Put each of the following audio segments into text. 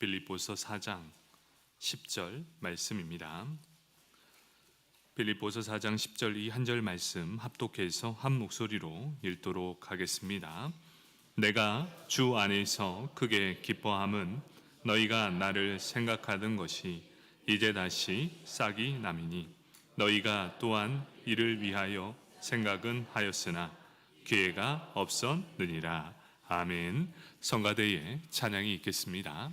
빌립보서 4장 10절 말씀입니다. 빌립보서 4장 10절 이 한 절 말씀 합독해서 한 목소리로 읽도록 하겠습니다. 내가 주 안에서 크게 기뻐함은 너희가 나를 생각하던 것이 이제 다시 싹이 남이니 너희가 또한 이를 위하여 생각은 하였으나 기회가 없었느니라. 아멘. 성가대에 찬양이 있겠습니다.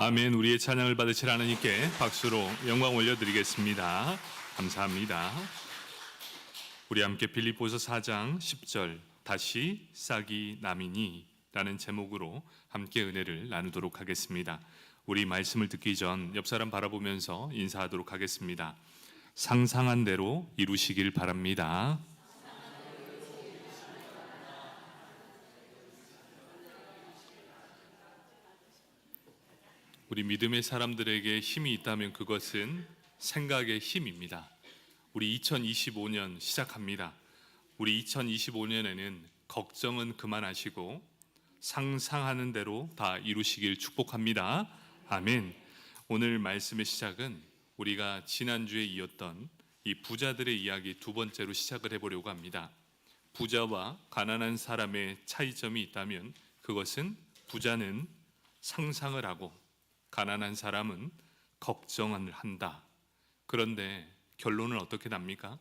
아멘. 우리의 찬양을 받으실 하나님께 박수로 영광 올려드리겠습니다. 감사합니다. 우리 함께 빌립보서 4장 10절 다시 싹이 남이니 라는 제목으로 함께 은혜를 나누도록 하겠습니다. 우리 말씀을 듣기 전 옆 사람 바라보면서 인사하도록 하겠습니다. 상상한 대로 이루시길 바랍니다. 우리 믿음의 사람들에게 힘이 있다면 그것은 생각의 힘입니다. 우리 2025년 시작합니다. 우리 2025년에는 걱정은 그만하시고 상상하는 대로 다 이루시길 축복합니다. 아멘. 오늘 말씀의 시작은 우리가 지난주에 이었던 이 부자들의 이야기 두 번째로 시작을 해보려고 합니다. 부자와 가난한 사람의 차이점이 있다면 그것은 부자는 상상을 하고 가난한 사람은 걱정을 한다. 그런데 결론은 어떻게 납니까?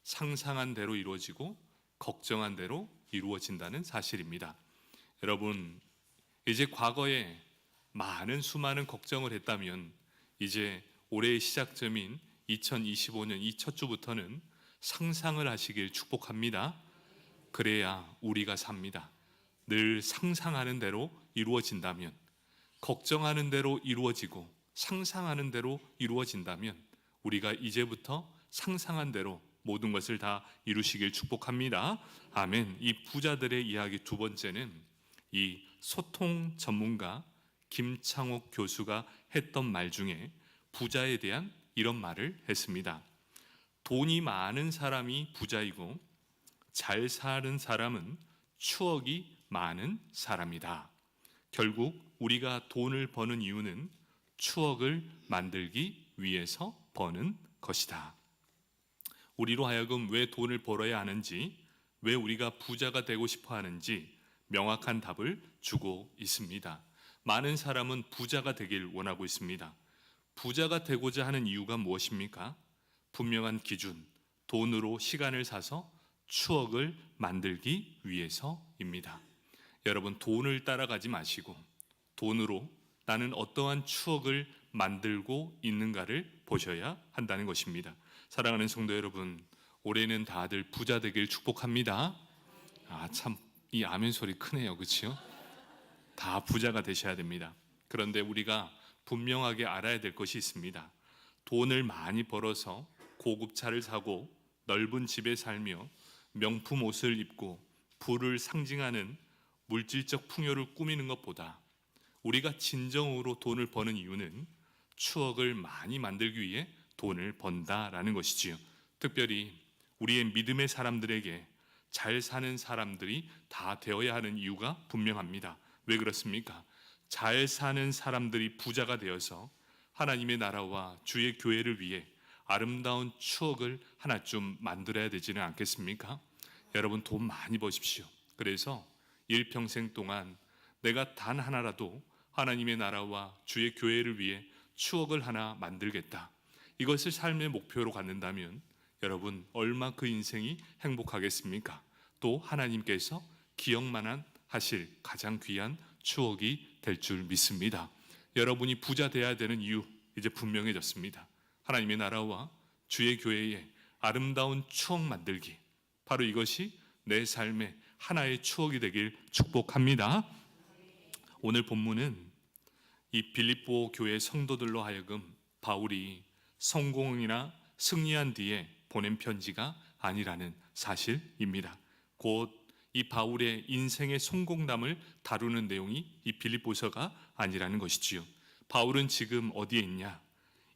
상상한 대로 이루어지고 걱정한 대로 이루어진다는 사실입니다. 여러분, 이제 과거에 많은 수많은 걱정을 했다면 이제 올해의 시작점인 2025년 이 첫 주부터는 상상을 하시길 축복합니다. 그래야 우리가 삽니다. 늘 상상하는 대로 이루어진다면, 걱정하는 대로 이루어지고 상상하는 대로 이루어진다면 우리가 이제부터 상상한 대로 모든 것을 다 이루시길 축복합니다. 아멘. 이 부자들의 이야기 두 번째는 이 소통 전문가 김창옥 교수가 했던 말 중에 부자에 대한 이런 말을 했습니다. 돈이 많은 사람이 부자이고 잘 사는 사람은 추억이 많은 사람이다. 결국 우리가 돈을 버는 이유는 추억을 만들기 위해서 버는 것이다. 우리로 하여금 왜 돈을 벌어야 하는지, 왜 우리가 부자가 되고 싶어 하는지 명확한 답을 주고 있습니다. 많은 사람은 부자가 되길 원하고 있습니다. 부자가 되고자 하는 이유가 무엇입니까? 분명한 기준, 돈으로 시간을 사서 추억을 만들기 위해서입니다. 여러분, 돈을 따라가지 마시고 돈으로 나는 어떠한 추억을 만들고 있는가를 보셔야 한다는 것입니다. 사랑하는 성도 여러분, 올해는 다들 부자 되길 축복합니다. 참, 이 아멘 소리 크네요, 그렇죠? 다 부자가 되셔야 됩니다. 그런데 우리가 분명하게 알아야 될 것이 있습니다. 돈을 많이 벌어서 고급 차를 사고 넓은 집에 살며 명품 옷을 입고 부를 상징하는 물질적 풍요를 꾸미는 것보다 우리가 진정으로 돈을 버는 이유는 추억을 많이 만들기 위해 돈을 번다라는 것이지요. 특별히 우리의 믿음의 사람들에게 잘 사는 사람들이 다 되어야 하는 이유가 분명합니다. 왜 그렇습니까? 잘 사는 사람들이 부자가 되어서 하나님의 나라와 주의 교회를 위해 아름다운 추억을 하나쯤 만들어야 되지는 않겠습니까? 여러분, 돈 많이 버십시오. 그래서 일평생 동안 내가 단 하나라도 하나님의 나라와 주의 교회를 위해 추억을 하나 만들겠다. 이것을 삶의 목표로 갖는다면 여러분, 얼마 그 인생이 행복하겠습니까? 또 하나님께서 기억만 하실 가장 귀한 추억이 될 줄 믿습니다. 여러분이 부자 되어야 되는 이유 이제 분명해졌습니다. 하나님의 나라와 주의 교회에 아름다운 추억 만들기, 바로 이것이 내 삶의 하나의 추억이 되길 축복합니다. 오늘 본문은 이 빌립보 교회 성도들로 하여금 바울이 성공이나 승리한 뒤에 보낸 편지가 아니라는 사실입니다. 곧 이 바울의 인생의 성공담을 다루는 내용이 이 빌립보서가 아니라는 것이지요. 바울은 지금 어디에 있냐?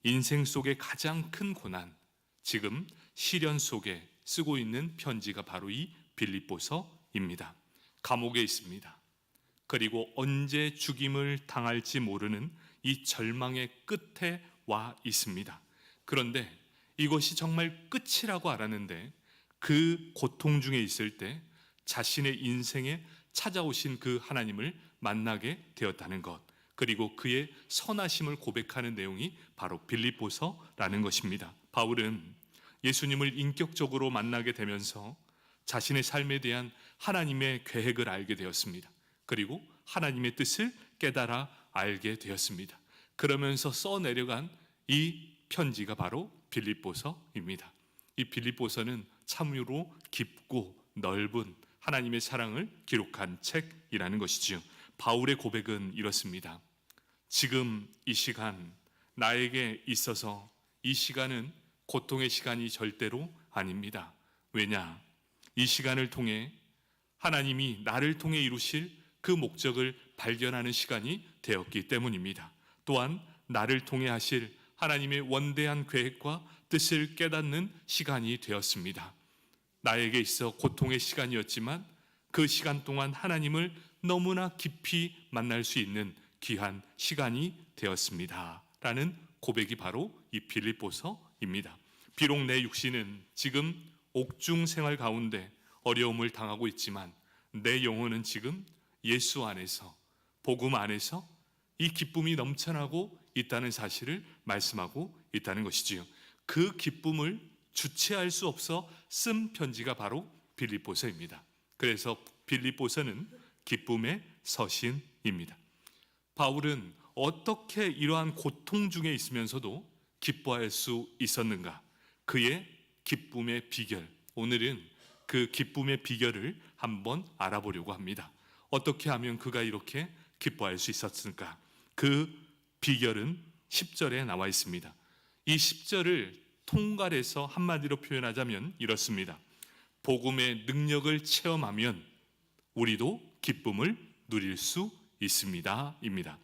인생 속의 가장 큰 고난, 지금 시련 속에 쓰고 있는 편지가 바로 이 빌립보서입니다. 감옥에 있습니다. 그리고 언제 죽임을 당할지 모르는 이 절망의 끝에 와 있습니다. 그런데 이것이 정말 끝이라고 알았는데 그 고통 중에 있을 때 자신의 인생에 찾아오신 그 하나님을 만나게 되었다는 것, 그리고 그의 선하심을 고백하는 내용이 바로 빌립보서라는 것입니다. 바울은 예수님을 인격적으로 만나게 되면서 자신의 삶에 대한 하나님의 계획을 알게 되었습니다. 그리고 하나님의 뜻을 깨달아 알게 되었습니다. 그러면서 써내려간 이 편지가 바로 빌립보서입니다. 이 빌립보서는 참으로 깊고 넓은 하나님의 사랑을 기록한 책이라는 것이지요. 바울의 고백은 이렇습니다. 지금 이 시간 나에게 있어서 이 시간은 고통의 시간이 절대로 아닙니다. 왜냐? 이 시간을 통해 하나님이 나를 통해 이루실 그 목적을 발견하는 시간이 되었기 때문입니다. 또한 나를 통해 하실 하나님의 원대한 계획과 뜻을 깨닫는 시간이 되었습니다. 나에게 있어 고통의 시간이었지만 그 시간 동안 하나님을 너무나 깊이 만날 수 있는 귀한 시간이 되었습니다. 라는 고백이 바로 이 빌립보서입니다. 비록 내 육신은 지금 옥중 생활 가운데 어려움을 당하고 있지만 내 영혼은 지금 예수 안에서, 복음 안에서 이 기쁨이 넘쳐나고 있다는 사실을 말씀하고 있다는 것이지요. 그 기쁨을 주체할 수 없어 쓴 편지가 바로 빌립보서입니다. 그래서 빌립보서는 기쁨의 서신입니다. 바울은 어떻게 이러한 고통 중에 있으면서도 기뻐할 수 있었는가? 그의 기쁨의 비결, 오늘은 그 기쁨의 비결을 한번 알아보려고 합니다. 어떻게 하면 그가 이렇게 기뻐할 수 있었을까? 그 비결은 10절에 나와 있습니다. 이 10절을 통괄해서 한마디로 표현하자면 이렇습니다. 복음의 능력을 체험하면 우리도 기쁨을 누릴 수 있습니다. 입니다.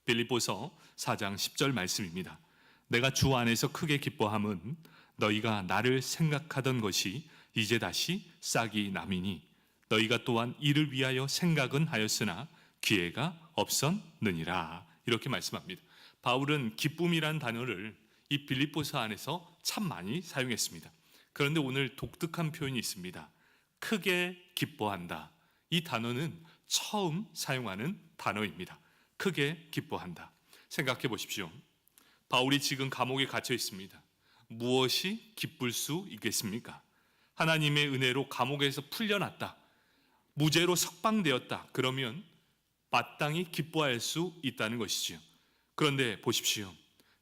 빌립보서 4장 10절 말씀입니다. 내가 주 안에서 크게 기뻐함은 너희가 나를 생각하던 것이 이제 다시 싹이 남이니 너희가 또한 이를 위하여 생각은 하였으나 기회가 없었느니라. 이렇게 말씀합니다. 바울은 기쁨이란 단어를 이 빌립보서 안에서 참 많이 사용했습니다. 그런데 오늘 독특한 표현이 있습니다. 크게 기뻐한다. 이 단어는 처음 사용하는 단어입니다. 크게 기뻐한다. 생각해 보십시오. 바울이 지금 감옥에 갇혀 있습니다. 무엇이 기쁠 수 있겠습니까? 하나님의 은혜로 감옥에서 풀려났다. 무죄로 석방되었다. 그러면 마땅히 기뻐할 수 있다는 것이지요. 그런데 보십시오.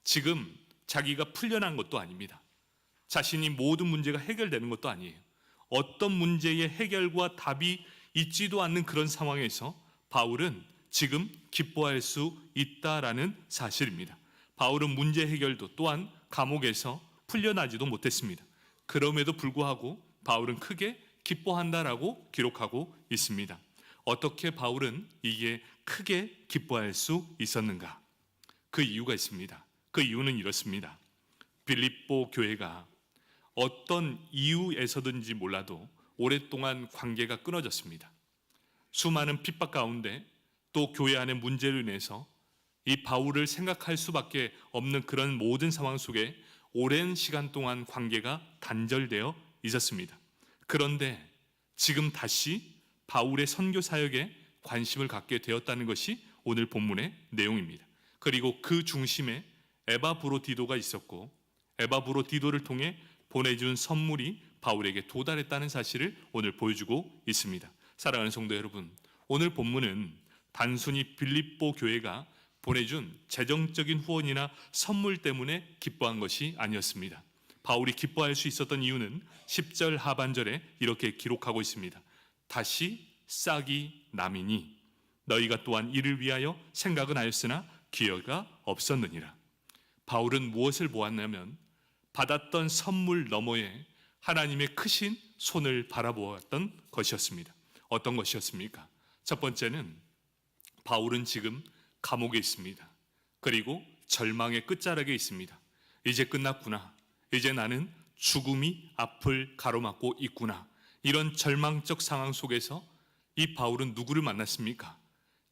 지금 자기가 풀려난 것도 아닙니다. 자신이 모든 문제가 해결되는 것도 아니에요. 어떤 문제의 해결과 답이 있지도 않는 그런 상황에서 바울은 지금 기뻐할 수 있다라는 사실입니다. 바울은 문제 해결도 또한 감옥에서 풀려나지도 못했습니다. 그럼에도 불구하고 바울은 크게 기뻐한다라고 기록하고 있습니다. 어떻게 바울은 이게 크게 기뻐할 수 있었는가? 그 이유가 있습니다. 그 이유는 이렇습니다. 빌립보 교회가 어떤 이유에서든지 몰라도 오랫동안 관계가 끊어졌습니다. 수많은 핍박 가운데 또 교회 안의 문제로 인해서 이 바울을 생각할 수밖에 없는 그런 모든 상황 속에 오랜 시간 동안 관계가 단절되어 있었습니다. 그런데 지금 다시 바울의 선교 사역에 관심을 갖게 되었다는 것이 오늘 본문의 내용입니다. 그리고 그 중심에 에바브로디도가 있었고 에바브로디도를 통해 보내준 선물이 바울에게 도달했다는 사실을 오늘 보여주고 있습니다. 사랑하는 성도 여러분, 오늘 본문은 단순히 빌립보 교회가 보내준 재정적인 후원이나 선물 때문에 기뻐한 것이 아니었습니다. 바울이 기뻐할 수 있었던 이유는 10절 하반절에 이렇게 기록하고 있습니다. 다시 싹이 남이니 너희가 또한 이를 위하여 생각은 하였으나 기회가 없었느니라. 바울은 무엇을 보았냐면 받았던 선물 너머에 하나님의 크신 손을 바라보았던 것이었습니다. 어떤 것이었습니까? 첫 번째는 바울은 지금 감옥에 있습니다. 그리고 절망의 끝자락에 있습니다. 이제 끝났구나. 이제 나는 죽음이 앞을 가로막고 있구나. 이런 절망적 상황 속에서 이 바울은 누구를 만났습니까?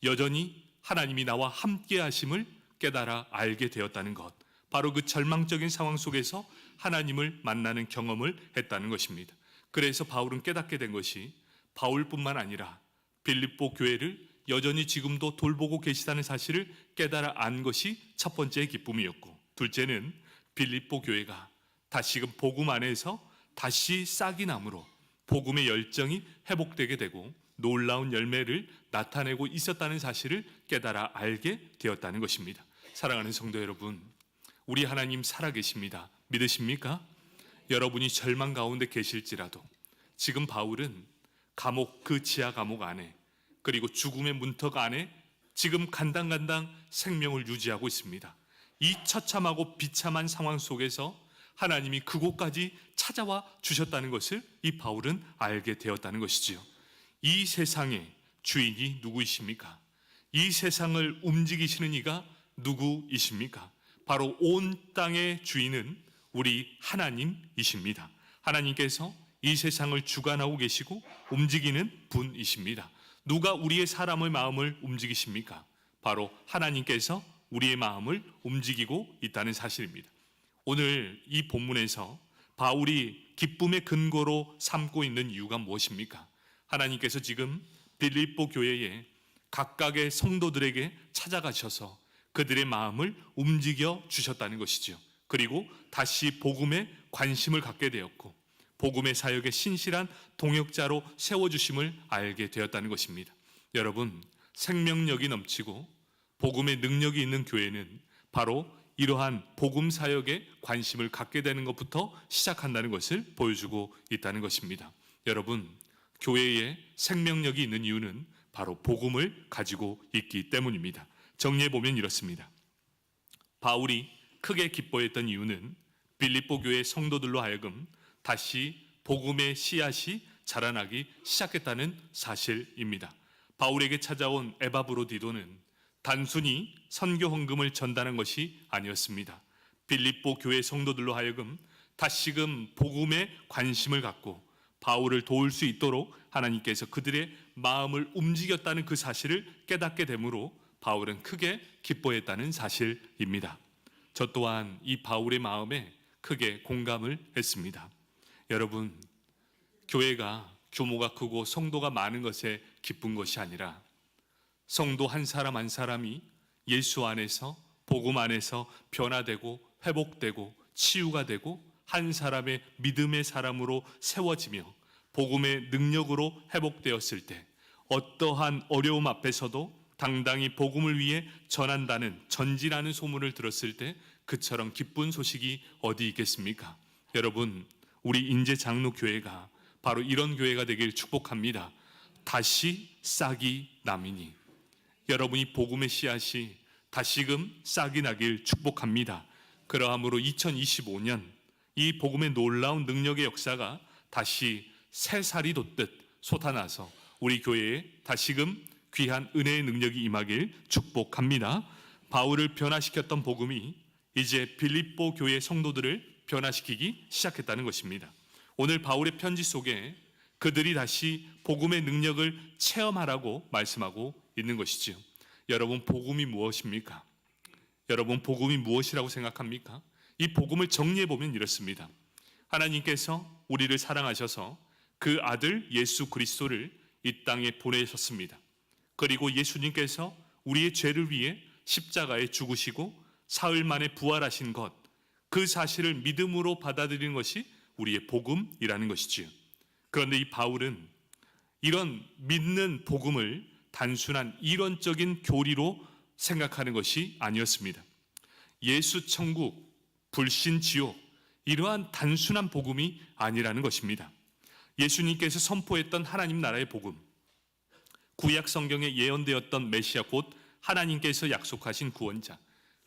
여전히 하나님이 나와 함께 하심을 깨달아 알게 되었다는 것. 바로 그 절망적인 상황 속에서 하나님을 만나는 경험을 했다는 것입니다. 그래서 바울은 깨닫게 된 것이 바울뿐만 아니라 빌립보 교회를 여전히 지금도 돌보고 계시다는 사실을 깨달아 안 것이 첫 번째 기쁨이었고, 둘째는 빌립보 교회가 다시금 복음 안에서 다시 싹이 나므로 복음의 열정이 회복되게 되고 놀라운 열매를 나타내고 있었다는 사실을 깨달아 알게 되었다는 것입니다. 사랑하는 성도 여러분, 우리 하나님 살아계십니다. 믿으십니까? 여러분이 절망 가운데 계실지라도 지금 바울은 감옥, 그 지하 감옥 안에, 그리고 죽음의 문턱 안에 지금 간당간당 생명을 유지하고 있습니다. 이 처참하고 비참한 상황 속에서 하나님이 그곳까지 찾아와 주셨다는 것을 이 바울은 알게 되었다는 것이지요. 이 세상의 주인이 누구이십니까? 이 세상을 움직이시는 이가 누구이십니까? 바로 온 땅의 주인은 우리 하나님이십니다. 하나님께서 이 세상을 주관하고 계시고 움직이는 분이십니다. 누가 우리의 사람의 마음을 움직이십니까? 바로 하나님께서 우리의 마음을 움직이고 있다는 사실입니다. 오늘 이 본문에서 바울이 기쁨의 근거로 삼고 있는 이유가 무엇입니까? 하나님께서 지금 빌립보 교회에 각각의 성도들에게 찾아가셔서 그들의 마음을 움직여 주셨다는 것이죠. 그리고 다시 복음에 관심을 갖게 되었고 복음의 사역에 신실한 동역자로 세워주심을 알게 되었다는 것입니다. 여러분, 생명력이 넘치고 복음의 능력이 있는 교회는 바로 이러한 복음 사역에 관심을 갖게 되는 것부터 시작한다는 것을 보여주고 있다는 것입니다. 여러분, 교회에 생명력이 있는 이유는 바로 복음을 가지고 있기 때문입니다. 정리해 보면 이렇습니다. 바울이 크게 기뻐했던 이유는 빌립보 교회 성도들로 하여금 다시 복음의 씨앗이 자라나기 시작했다는 사실입니다. 바울에게 찾아온 에바브로디도는 단순히 선교 헌금을 전달한 것이 아니었습니다. 빌립보 교회 성도들로 하여금 다시금 복음에 관심을 갖고 바울을 도울 수 있도록 하나님께서 그들의 마음을 움직였다는 그 사실을 깨닫게 되므로 바울은 크게 기뻐했다는 사실입니다. 저 또한 이 바울의 마음에 크게 공감을 했습니다. 여러분, 교회가 규모가 크고 성도가 많은 것에 기쁜 것이 아니라 성도 한 사람 한 사람이 예수 안에서 복음 안에서 변화되고 회복되고 치유가 되고 한 사람의 믿음의 사람으로 세워지며 복음의 능력으로 회복되었을 때 어떠한 어려움 앞에서도 당당히 복음을 위해 전한다는 전진하는 소문을 들었을 때 그처럼 기쁜 소식이 어디 있겠습니까? 여러분, 우리 인제 장로교회가 바로 이런 교회가 되길 축복합니다. 다시 싹이 나미니, 여러분이 복음의 씨앗이 다시금 싹이 나길 축복합니다. 그러함으로 2025년 이 복음의 놀라운 능력의 역사가 다시 새살이 돋듯 솟아나서 우리 교회에 다시금 귀한 은혜의 능력이 임하길 축복합니다. 바울을 변화시켰던 복음이 이제 빌립보 교회 성도들을 변화시키기 시작했다는 것입니다. 오늘 바울의 편지 속에 그들이 다시 복음의 능력을 체험하라고 말씀하고 있는 것이지요. 여러분, 복음이 무엇입니까? 여러분, 복음이 무엇이라고 생각합니까? 이 복음을 정리해 보면 이렇습니다. 하나님께서 우리를 사랑하셔서 그 아들 예수 그리스도를 이 땅에 보내셨습니다. 그리고 예수님께서 우리의 죄를 위해 십자가에 죽으시고 사흘 만에 부활하신 것, 그 사실을 믿음으로 받아들이는 것이 우리의 복음이라는 것이지요. 그런데 이 바울은 이런 믿는 복음을 단순한 이론적인 교리로 생각하는 것이 아니었습니다. 예수 천국, 불신 지옥, 이러한 단순한 복음이 아니라는 것입니다. 예수님께서 선포했던 하나님 나라의 복음, 구약 성경에 예언되었던 메시아 곧 하나님께서 약속하신 구원자,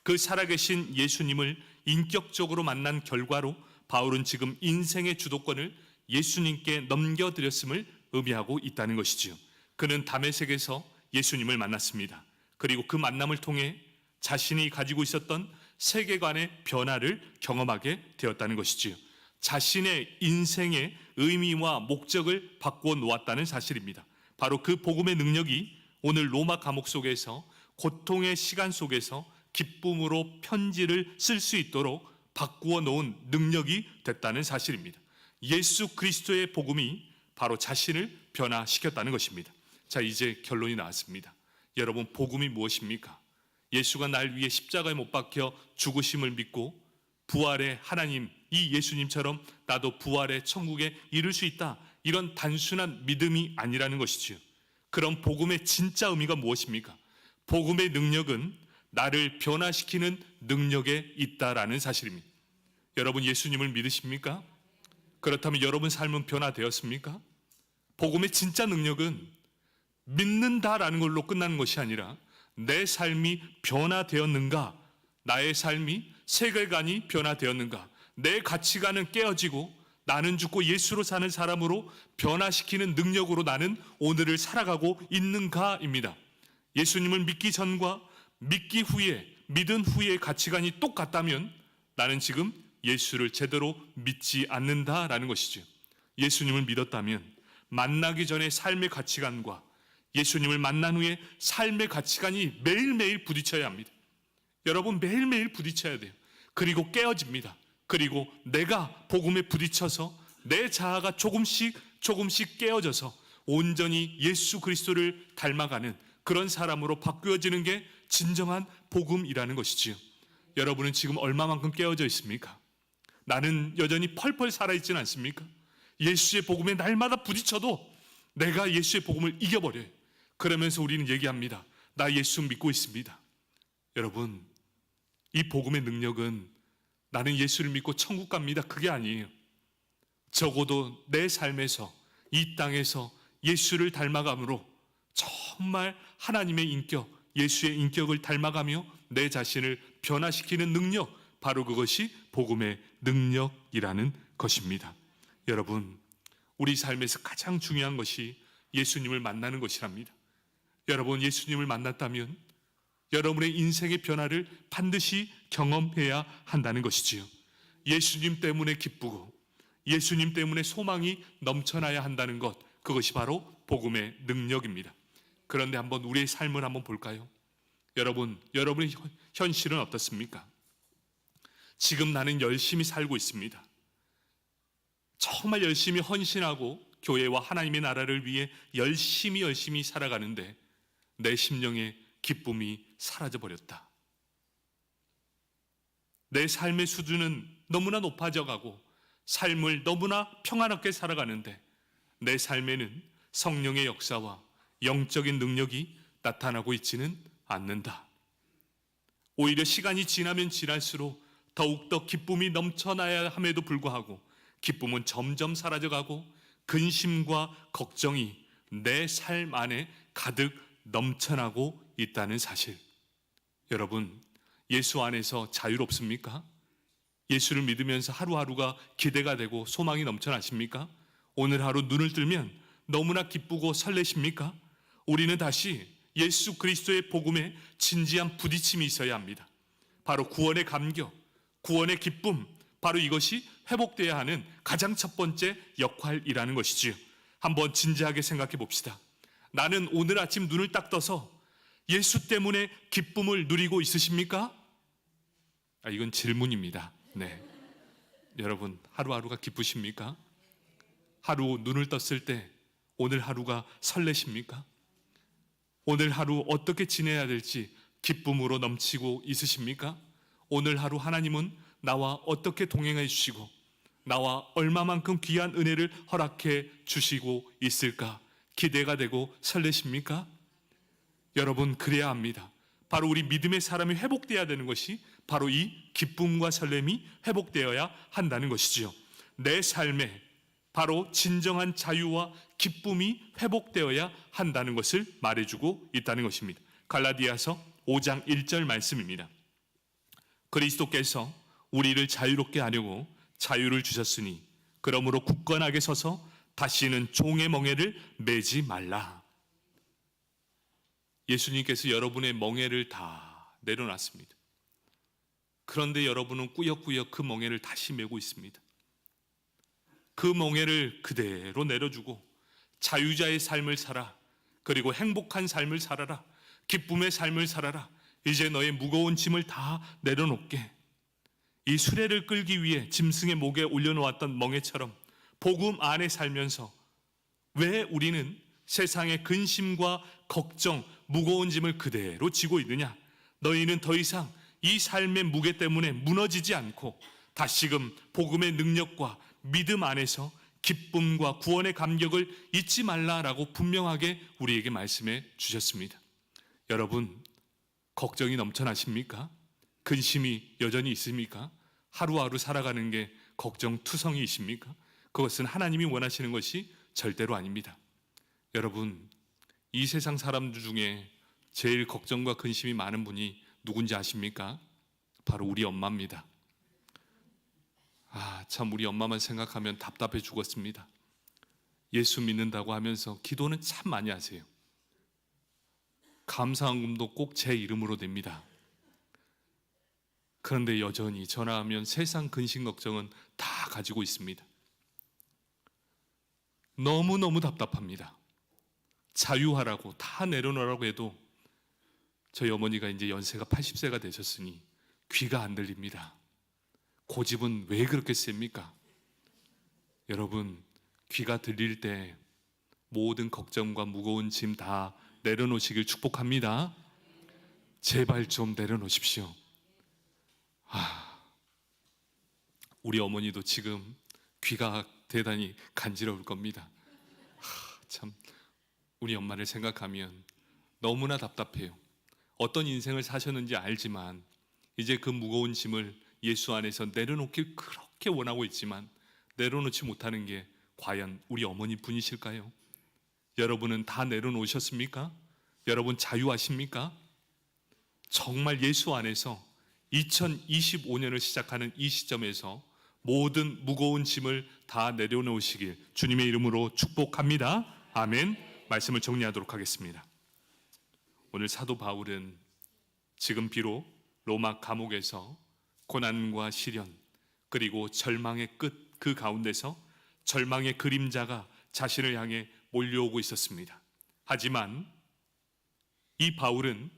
그 살아계신 예수님을 인격적으로 만난 결과로 바울은 지금 인생의 주도권을 예수님께 넘겨드렸음을 의미하고 있다는 것이지요. 그는 다메섹에서 예수님을 만났습니다. 그리고 그 만남을 통해 자신이 가지고 있었던 세계관의 변화를 경험하게 되었다는 것이지요. 자신의 인생의 의미와 목적을 바꾸어 놓았다는 사실입니다. 바로 그 복음의 능력이 오늘 로마 감옥 속에서 고통의 시간 속에서 기쁨으로 편지를 쓸 수 있도록 바꾸어 놓은 능력이 됐다는 사실입니다. 예수 그리스도의 복음이 바로 자신을 변화시켰다는 것입니다. 자, 이제 결론이 나왔습니다. 여러분, 복음이 무엇입니까? 예수가 날 위해 십자가에 못 박혀 죽으심을 믿고 부활의 하나님, 이 예수님처럼 나도 부활의 천국에 이를 수 있다, 이런 단순한 믿음이 아니라는 것이지요. 그럼 복음의 진짜 의미가 무엇입니까? 복음의 능력은 나를 변화시키는 능력에 있다라는 사실입니다. 여러분, 예수님을 믿으십니까? 그렇다면 여러분 삶은 변화되었습니까? 복음의 진짜 능력은 믿는다라는 걸로 끝나는 것이 아니라 내 삶이 변화되었는가? 나의 삶이, 세계관이 변화되었는가? 내 가치관은 깨어지고 나는 죽고 예수로 사는 사람으로 변화시키는 능력으로 나는 오늘을 살아가고 있는가입니다. 예수님을 믿기 전과 믿기 후에, 믿은 후의 가치관이 똑같다면 나는 지금 예수를 제대로 믿지 않는다라는 것이죠. 예수님을 믿었다면 만나기 전에 삶의 가치관과 예수님을 만난 후에 삶의 가치관이 매일매일 부딪혀야 합니다. 여러분, 매일매일 부딪혀야 돼요. 그리고 깨어집니다. 그리고 내가 복음에 부딪혀서 내 자아가 조금씩 깨어져서 온전히 예수 그리스도를 닮아가는 그런 사람으로 바뀌어지는 게 진정한 복음이라는 것이지요. 여러분은 지금 얼마만큼 깨어져 있습니까? 나는 여전히 펄펄 살아있지는 않습니까? 예수의 복음에 날마다 부딪혀도 내가 예수의 복음을 이겨버려요. 그러면서 우리는 얘기합니다. 나 예수 믿고 있습니다. 여러분, 이 복음의 능력은 나는 예수를 믿고 천국 갑니다, 그게 아니에요. 적어도 내 삶에서, 이 땅에서 예수를 닮아감으로 정말 하나님의 인격, 예수의 인격을 닮아가며 내 자신을 변화시키는 능력, 바로 그것이 복음의 능력이라는 것입니다. 여러분, 우리 삶에서 가장 중요한 것이 예수님을 만나는 것이랍니다. 여러분, 예수님을 만났다면 여러분의 인생의 변화를 반드시 경험해야 한다는 것이지요. 예수님 때문에 기쁘고 예수님 때문에 소망이 넘쳐나야 한다는 것, 그것이 바로 복음의 능력입니다. 그런데 한번 우리의 삶을 한번 볼까요? 여러분, 여러분의 현실은 어떻습니까? 지금 나는 열심히 살고 있습니다. 정말 열심히 헌신하고 교회와 하나님의 나라를 위해 열심히 살아가는데 내 심령의 기쁨이 사라져버렸다. 내 삶의 수준은 너무나 높아져 가고 삶을 너무나 평안하게 살아가는데 내 삶에는 성령의 역사와 영적인 능력이 나타나고 있지는 않는다. 오히려 시간이 지나면 지날수록 더욱더 기쁨이 넘쳐나야 함에도 불구하고 기쁨은 점점 사라져가고 근심과 걱정이 내 삶 안에 가득 넘쳐나고 있다는 사실. 여러분, 예수 안에서 자유롭습니까? 예수를 믿으면서 하루하루가 기대가 되고 소망이 넘쳐나십니까? 오늘 하루 눈을 뜨면 너무나 기쁘고 설레십니까? 우리는 다시 예수 그리스도의 복음에 진지한 부딪힘이 있어야 합니다. 바로 구원의 감격, 구원의 기쁨, 바로 이것이 회복되어야 하는 가장 첫 번째 역할이라는 것이지요. 한번 진지하게 생각해 봅시다. 나는 오늘 아침 눈을 딱 떠서 예수 때문에 기쁨을 누리고 있으십니까? 이건 질문입니다. 네. 여러분, 하루하루가 기쁘십니까? 하루 눈을 떴을 때 오늘 하루가 설레십니까? 오늘 하루 어떻게 지내야 될지 기쁨으로 넘치고 있으십니까? 오늘 하루 하나님은 나와 어떻게 동행해 주시고 나와 얼마만큼 귀한 은혜를 허락해 주시고 있을까 기대가 되고 설레십니까? 여러분, 그래야 합니다. 바로 우리 믿음의 사람이 회복되어야 되는 것이 바로 이 기쁨과 설렘이 회복되어야 한다는 것이지요. 내 삶에 바로 진정한 자유와 기쁨이 회복되어야 한다는 것을 말해주고 있다는 것입니다. 갈라디아서 5장 1절 말씀입니다. 그리스도께서 우리를 자유롭게 하려고 자유를 주셨으니 그러므로 굳건하게 서서 다시는 종의 멍에를 매지 말라. 예수님께서 여러분의 멍에를 다 내려놨습니다. 그런데 여러분은 꾸역꾸역 그 멍에를 다시 메고 있습니다. 그 멍에를 그대로 내려주고 자유자의 삶을 살아, 그리고 행복한 삶을 살아라, 기쁨의 삶을 살아라. 이제 너의 무거운 짐을 다 내려놓게. 이 수레를 끌기 위해 짐승의 목에 올려놓았던 멍에처럼 복음 안에 살면서 왜 우리는 세상의 근심과 걱정, 무거운 짐을 그대로 지고 있느냐? 너희는 더 이상 이 삶의 무게 때문에 무너지지 않고 다시금 복음의 능력과 믿음 안에서 기쁨과 구원의 감격을 잊지 말라라고 분명하게 우리에게 말씀해 주셨습니다. 여러분, 걱정이 넘쳐나십니까? 근심이 여전히 있습니까? 하루하루 살아가는 게 걱정투성이이십니까? 그것은 하나님이 원하시는 것이 절대로 아닙니다. 여러분, 이 세상 사람들 중에 제일 걱정과 근심이 많은 분이 누군지 아십니까? 바로 우리 엄마입니다. 참 우리 엄마만 생각하면 답답해 죽었습니다. 예수 믿는다고 하면서 기도는 참 많이 하세요. 감사헌금도 꼭 제 이름으로 냅니다. 그런데 여전히 전화하면 세상 근심 걱정은 다 가지고 있습니다. 너무너무 답답합니다. 자유하라고 다 내려놓으라고 해도 저희 어머니가 이제 연세가 80세가 되셨으니 귀가 안 들립니다. 고집은 왜 그렇게 셉니까? 여러분, 귀가 들릴 때 모든 걱정과 무거운 짐 다 내려놓으시길 축복합니다. 제발 좀 내려놓으십시오. 우리 어머니도 지금 귀가 대단히 간지러울 겁니다. 참 우리 엄마를 생각하면 너무나 답답해요. 어떤 인생을 사셨는지 알지만 이제 그 무거운 짐을 예수 안에서 내려놓길 그렇게 원하고 있지만 내려놓지 못하는 게 과연 우리 어머니 분이실까요? 여러분은 다 내려놓으셨습니까? 여러분 자유하십니까? 정말 예수 안에서 2025년을 시작하는 이 시점에서 모든 무거운 짐을 다 내려놓으시길 주님의 이름으로 축복합니다. 아멘. 말씀을 정리하도록 하겠습니다. 오늘 사도 바울은 지금 비록 로마 감옥에서 고난과 시련 그리고 절망의 끝 그 가운데서 절망의 그림자가 자신을 향해 몰려오고 있었습니다. 하지만 이 바울은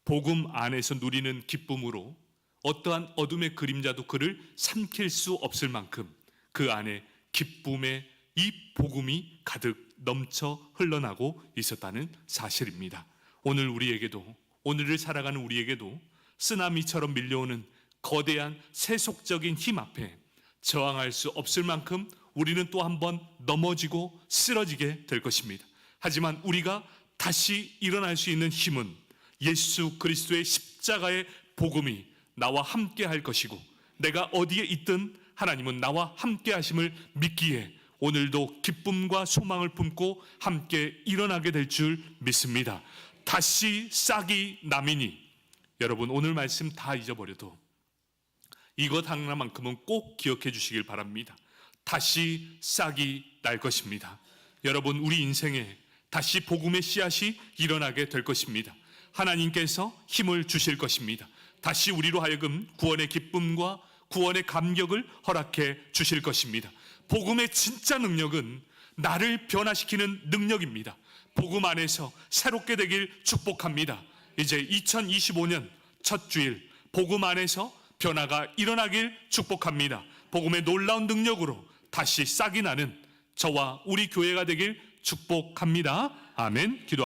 복음 안에서 누리는 기쁨으로 어떠한 어둠의 그림자도 그를 삼킬 수 없을 만큼 그 안에 기쁨의 이 복음이 가득 넘쳐 흘러나고 있었다는 사실입니다. 오늘 우리에게도, 오늘을 살아가는 우리에게도 쓰나미처럼 밀려오는 거대한 세속적인 힘 앞에 저항할 수 없을 만큼 우리는 또 한 번 넘어지고 쓰러지게 될 것입니다. 하지만 우리가 다시 일어날 수 있는 힘은 예수 그리스도의 십자가의 복음이 나와 함께 할 것이고, 내가 어디에 있든 하나님은 나와 함께 하심을 믿기에 오늘도 기쁨과 소망을 품고 함께 일어나게 될 줄 믿습니다. 다시 싹이 나미니, 여러분 오늘 말씀 다 잊어버려도 이것 하나만큼은 꼭 기억해 주시길 바랍니다. 다시 싹이 날 것입니다. 여러분 우리 인생에 다시 복음의 씨앗이 일어나게 될 것입니다. 하나님께서 힘을 주실 것입니다. 다시 우리로 하여금 구원의 기쁨과 구원의 감격을 허락해 주실 것입니다. 복음의 진짜 능력은 나를 변화시키는 능력입니다. 복음 안에서 새롭게 되길 축복합니다. 이제 2025년 첫 주일 복음 안에서 변화가 일어나길 축복합니다. 복음의 놀라운 능력으로 다시 싹이 나는 저와 우리 교회가 되길 축복합니다. 아멘. 기도